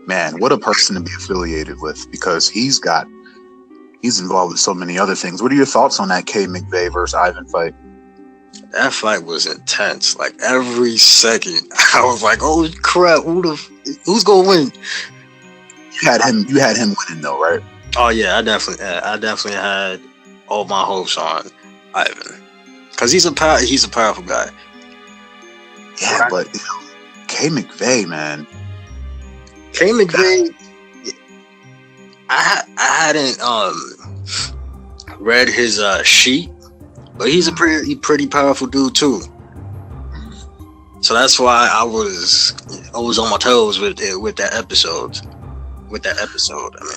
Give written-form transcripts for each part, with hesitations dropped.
Man, what a person to be affiliated with, because he's involved with so many other things. What are your thoughts on that K. McVeigh versus Ivan fight? That fight was intense. Like every second, I was like, "Holy crap! Who's gonna win?" You had him winning though, right? Oh yeah, I definitely had all my hopes on Ivan, because he's a powerful guy. Yeah, but K. McVeigh, man. K. McVeigh, I hadn't read his sheet, but he's a pretty powerful dude too. So that's why I was on my toes with that episode. I mean,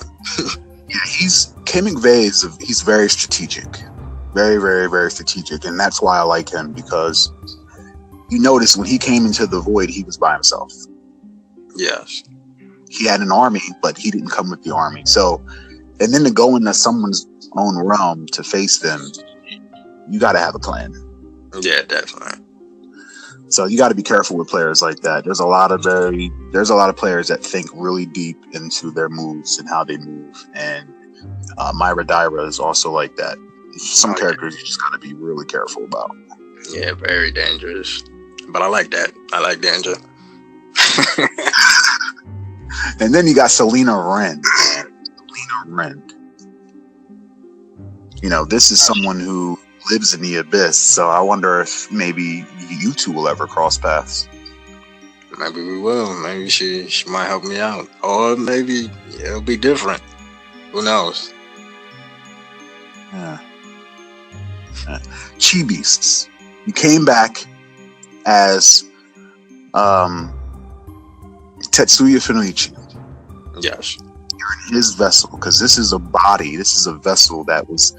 yeah, K. McVeigh he's very strategic, very, very, very strategic, and that's why I like him, because you notice when he came into the Void, he was by himself. Yes. He had an army, but he didn't come with the army. So, and then to go into someone's own realm to face them, you got to have a plan. Yeah, definitely. So you got to be careful with players like that. There's a lot of players that think really deep into their moves and how they move. And Myra Dyra is also like that. Some characters you just got to be really careful about. Yeah, very dangerous. But I like that. I like danger. And then you got Selena Rend. Selena Rend. You know, this is someone who lives in the Abyss, so I wonder if maybe you two will ever cross paths. Maybe we will. Maybe she might help me out. Or maybe it'll be different. Who knows? Yeah. Chi Beasts. You came back as Tetsuya Fuuneochi. Yes. You're in his vessel, because this is a vessel that was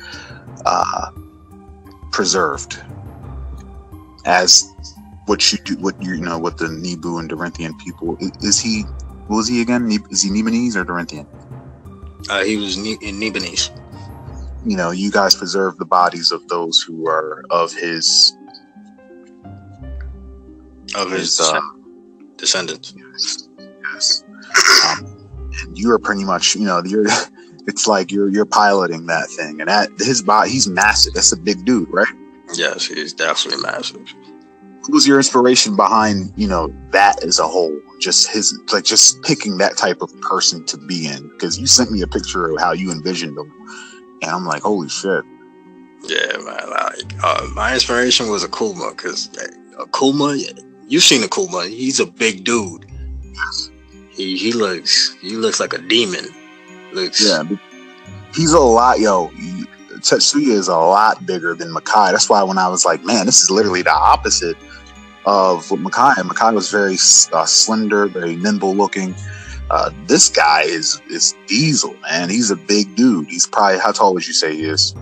preserved as what the Nebu and Dorinthian people. What was he again? Is he Nebanese or Dorinthian? He was in Nebanese. You know, you guys preserve the bodies of those who are of his descendants. Yes. And you are pretty much, it's like you're piloting that thing, and that his body, he's massive. That's a big dude, right? Yes, he's definitely massive. What was your inspiration behind, that as a whole? Just just picking that type of person to be in, because you sent me a picture of how you envisioned him, and I'm like, holy shit. Yeah, man. Like, my inspiration was Akuma, because Akuma, you've seen Akuma. He's a big dude. Yes. He looks like a demon. Yeah, he's a lot, Tetsuya is a lot bigger than Makai. That's why when I was like, man, this is literally the opposite of what Makai. Makai was very slender, very nimble looking. This guy is Diesel, man. He's a big dude. He's probably, how tall would you say he is?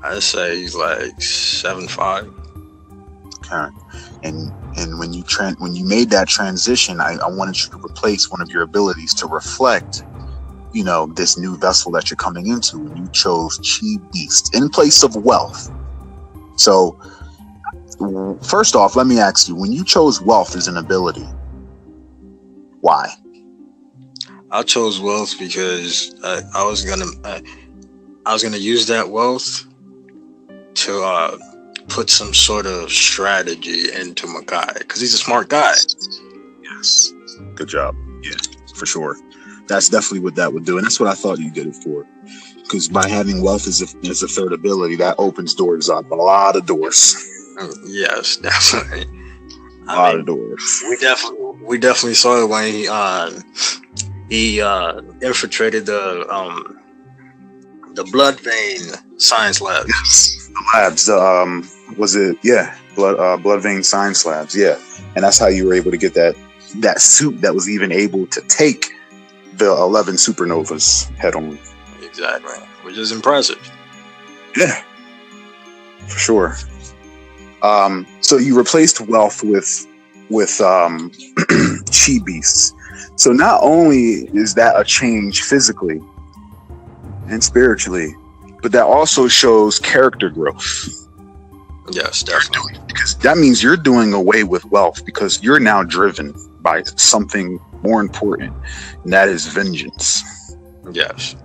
I'd say he's like 7'5". Okay. And when you made that transition, I wanted you to replace one of your abilities to reflect, this new vessel that you're coming into, and you chose Chi Beast in place of Wealth. So, first off, let me ask you: when you chose Wealth as an ability, why? I chose Wealth because I was gonna use that Wealth to put some sort of strategy into Makai, because he's a smart guy. Yes, good job. Yeah, for sure. That's definitely what that would do, and that's what I thought you did it for. Because by having Wealth as a third ability, that opens doors up, a lot of doors. Yes, definitely. A lot of doors. We definitely saw it when he infiltrated the blood vein science lab. Yes, the labs. Was it? Yeah, blood vein science labs. Yeah, and that's how you were able to get that suit that was even able to take the 11 supernovas head on. Exactly, which is impressive. Yeah, for sure. So you replaced Wealth with Chi Beasts. So not only is that a change physically and spiritually, but that also shows character growth. Yes, definitely. Because that means you're doing away with Wealth, because you're now driven by something more important, and that is vengeance. Yes.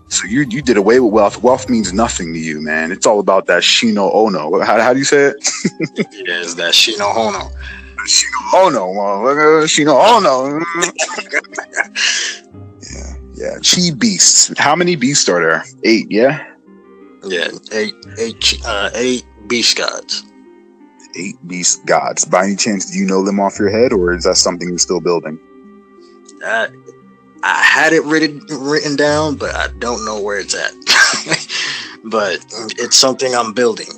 So you did away with wealth. Wealth means nothing to you, man. It's all about that Shino Ono. How do you say it? Yeah, it's that Shino Hono. Shino Ono, motherfucker. Shino Ono. Yeah. Chi beasts. How many beasts are there? 8, yeah? Yeah, eight beast gods. 8 beast gods. By any chance, do you know them off your head, or is that something you're still building? I had it written down, but I don't know where it's at. But it's something I'm building.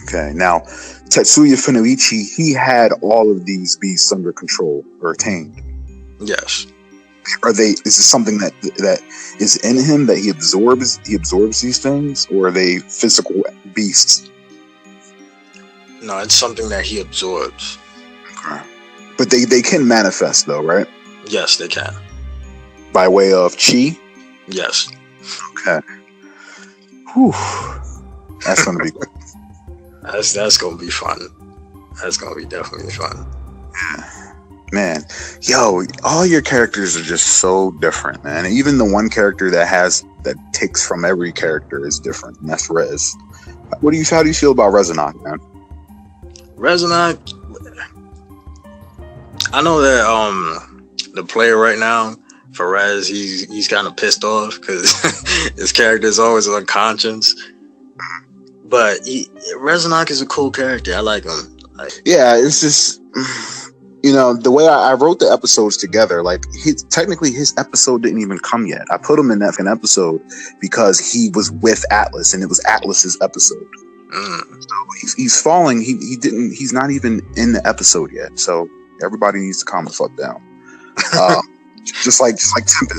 Okay. Now, Tetsuya Fuuneochi, he had all of these beasts under control or tamed. Yes. Is this something that is in him that he absorbs these things, or are they physical beasts? No, it's something that he absorbs. Okay. But they can manifest though, right? Yes, they can. By way of chi? Yes. Okay. Whew. That's gonna be good. That's gonna be fun. That's gonna be definitely fun. Yeah. Man, yo, all your characters are just so different, man. And even the one character that takes from every character is different, and that's Rez. How do you feel about Rezanok, man? Rezanok, I know that the player right now for Rez, he's kind of pissed off because his character is always unconscious. But Rezanok is a cool character. I like him. Yeah, it's just, the way I wrote the episodes together, like technically his episode didn't even come yet. I put him in that episode because he was with Atlas, and it was Atlas's episode. So he's falling. He's not even in the episode yet. So everybody needs to calm the fuck down. Just like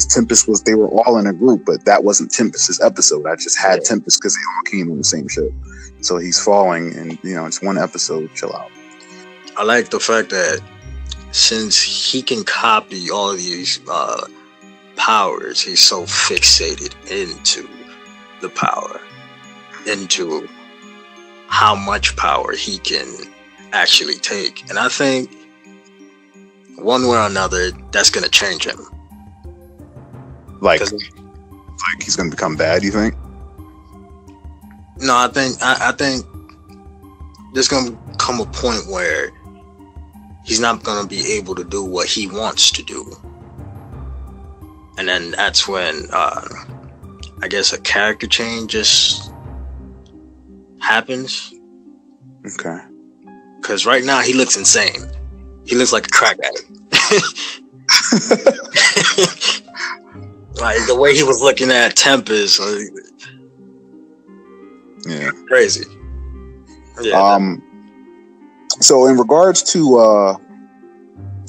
Tempest. They were all in a group, but that wasn't Tempest's episode. I just had Tempest because they all came on the same ship. So he's falling, and it's one episode. Chill out. I like the fact that since he can copy all these powers, he's so fixated into the power, into how much power he can actually take. And I think one way or another, that's going to change him. Like he's going to become bad, you think? No, I think there's going to come a point where he's not going to be able to do what he wants to do. And then that's when, I guess, a character change just happens. Okay. Because right now he looks insane. He looks like a crack addict. Like the way he was looking at Tempest. Yeah. Crazy. Yeah. So in regards to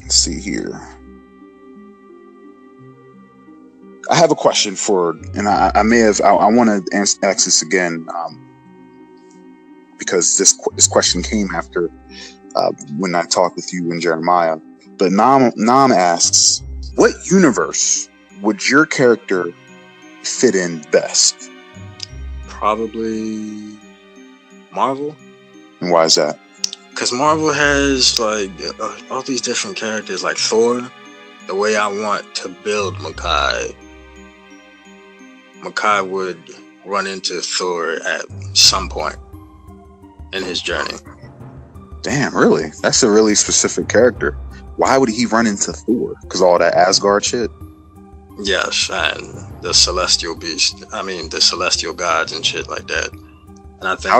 let's see here. I have a question and I want to ask this again, because this question came after when I talked with you and Jeremiah. But Nam asks, what universe would your character fit in best? Probably Marvel. And why is that? Because Marvel has like all these different characters, like Thor. The way I want to build Makai would run into Thor at some point in his journey. Damn, really? That's a really specific character. Why would he run into Thor? Because all that Asgard shit? Yes, and the celestial the celestial gods and shit like that. And I think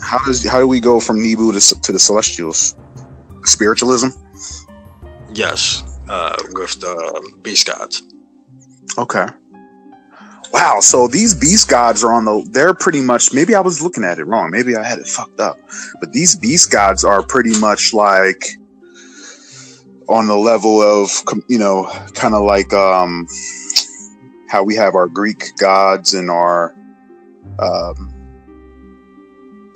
how do we go from Nibu to the Celestials? Spiritualism? Yes, with the beast gods. Okay. Wow, so these beast gods are they're pretty much, maybe I was looking at it wrong. Maybe I had it fucked up. But these beast gods are pretty much like on the level of, kind of like how we have our Greek gods and our...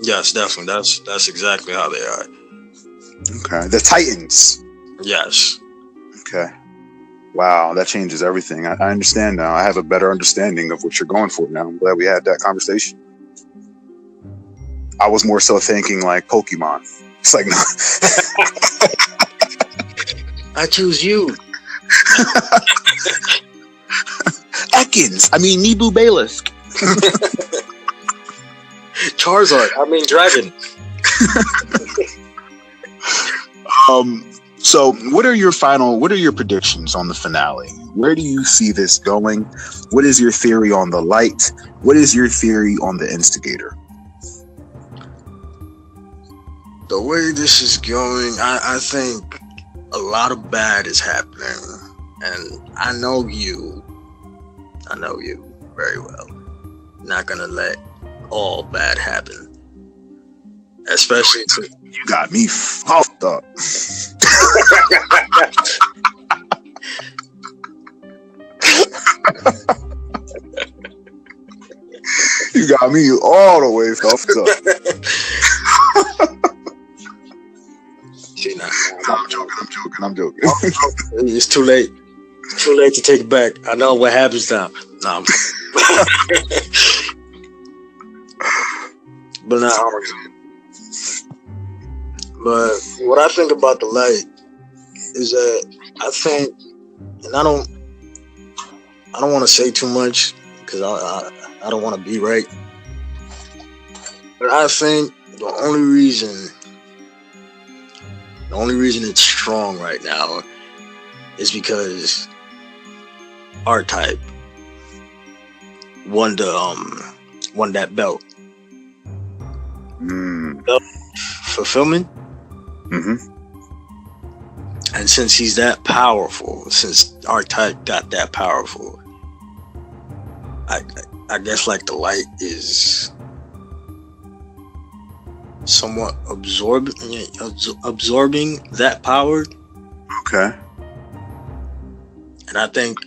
Yes, definitely. That's exactly how they are. Okay. The Titans. Yes. Okay. Wow, that changes everything. I understand now. I have a better understanding of what you're going for now. I'm glad we had that conversation. I was more so thinking like Pokemon. It's like, no. I choose you. Ekans. I mean, Nebu Balisk. Charizard. I mean, Dragon. So what are your predictions on the finale? Where do you see this going? What is your theory on the light? What is your theory on the instigator? The way this is going, I think a lot of bad is happening. And I know you very well. Not gonna let all bad happen. Especially to you got me fucked up. You got me all the way fucked up. See, nah, I'm joking. It's too late. It's too late to take it back. I know what happens now. Nah, but now, but what I think about the light is that I think, and I don't want to say too much because I don't want to be right, but I think the only reason it's strong right now is because R-Type won that belt. Belt fulfillment. Mm-hmm. And since he's that powerful, since R-Type got that powerful, I guess like the light is somewhat absorbing that power. Okay. And I think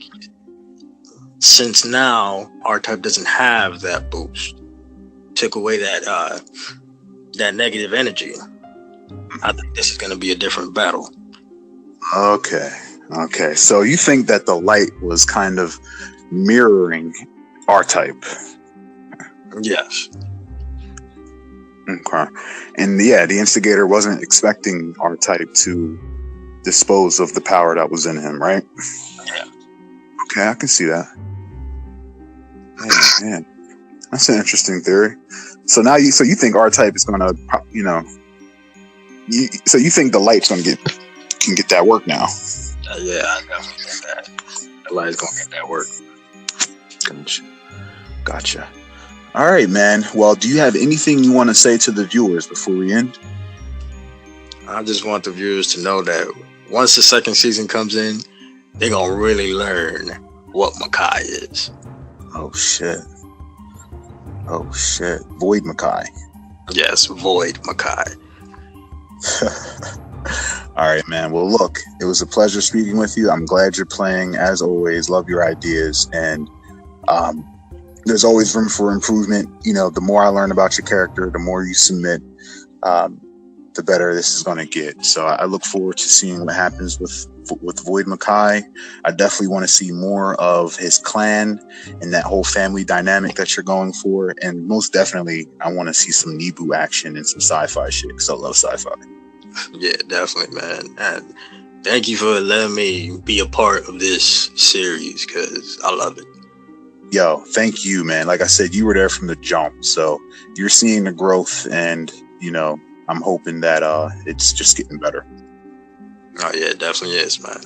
since now R-Type doesn't have that boost, took away that negative energy, I think this is going to be a different battle. Okay. So you think that the light was kind of mirroring R-Type? Yes. Okay. And yeah, the instigator wasn't expecting R-Type to dispose of the power that was in him, right? Yeah. Okay, I can see that. Man. That's an interesting theory. So now you think R-Type is gonna, so you think the light's can get that work now? Yeah, I definitely think that the light's gonna get that work. Gotcha. All right, man. Well, do you have anything you want to say to the viewers before we end? I just want the viewers to know that once the second season comes in, they're gonna really learn what Makai is. Oh shit. Void Makai. Yes, Void Makai. All right, man. Well, look, it was a pleasure speaking with you. I'm glad you're playing, as always. Love your ideas, and there's always room for improvement. The more I learn about your character, the more you submit, the better this is going to get. So I look forward to seeing what happens with Void Makai. I definitely want to see more of his clan and that whole family dynamic that you're going for. And most definitely, I want to see some Nebu action and some sci-fi shit, because I love sci-fi. Yeah, definitely, man. And thank you for letting me be a part of this series, because I love it. Yo, thank you, man. Like I said, you were there from the jump. So you're seeing the growth, and, I'm hoping that it's just getting better. Oh, yeah, it definitely is, man.